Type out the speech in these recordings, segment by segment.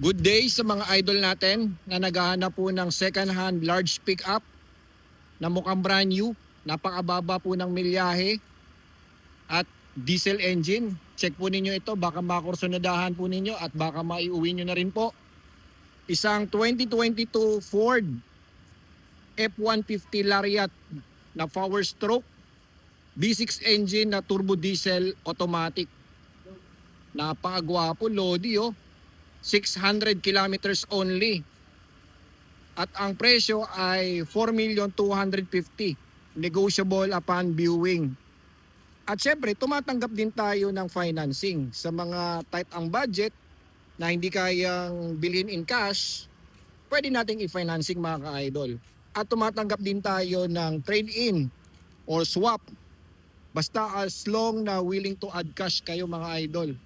Good day sa mga idol natin na naghahanap po ng second-hand large pickup na mukhang brand new, napakababa po ng milyahe at diesel engine. Check po ninyo ito, baka makursunadahan po ninyo at baka maiuwi nyo na rin po. Isang 2022 Ford F-150 Lariat na power stroke, V6 engine na turbo diesel automatic. Napakagwapo, Lodi oh. 600 kilometers only. At ang presyo ay 4,250,000. Negotiable upon viewing. At syempre, tumatanggap din tayo ng financing sa mga tight ang budget na hindi kayang bilhin in cash. Pwede nating i-financing mga ka-idol. At tumatanggap din tayo ng trade-in or swap. Basta as long na willing to add cash kayo mga idol.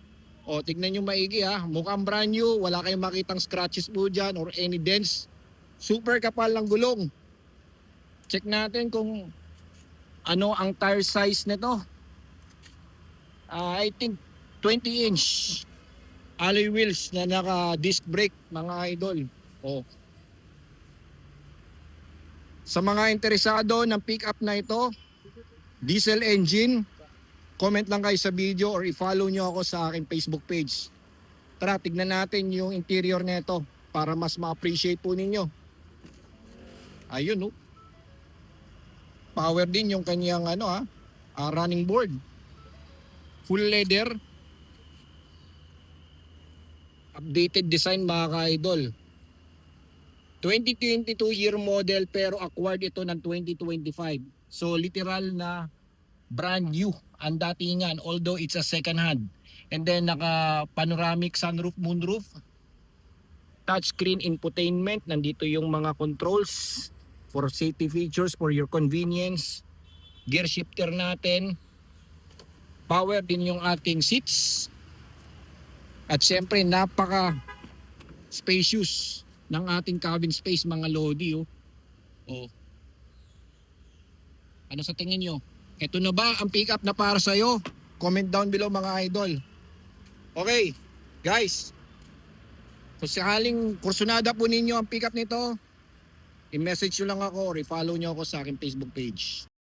O, tignan nyo maigi ha. Mukhang brand new. Wala kayong makitang scratches po dyan or any dents. Super kapal ng gulong. Check natin kung ano ang tire size nito. I think 20 inch. Alloy wheels na naka disc brake mga idol. O. Sa mga interesado ng pickup na ito, diesel engine, comment lang kayo sa video or i-follow nyo ako sa aking Facebook page. Tara, tignan natin yung interior nito para mas ma-appreciate po ninyo. Ayun oh. Power din yung kanyang running board. Full leather. Updated design mga ka-idol. 2022 year model pero acquired ito ng 2025. So literal na brand new ang datingan, although it's a second hand. And then naka panoramic sunroof, moonroof, touchscreen infotainment, nandito yung mga controls for safety features for your convenience. Gear shifter natin, power din yung ating seats. At syempre napaka spacious ng ating cabin space mga lodi oh. Oh. Ano sa tingin nyo? Ito na ba ang pick up na para sa'yo? Comment down below mga idol. Okay, guys. Kung sakaling kursunada po ninyo ang pick up nito, i-message nyo lang ako or i-follow nyo ako sa aking Facebook page.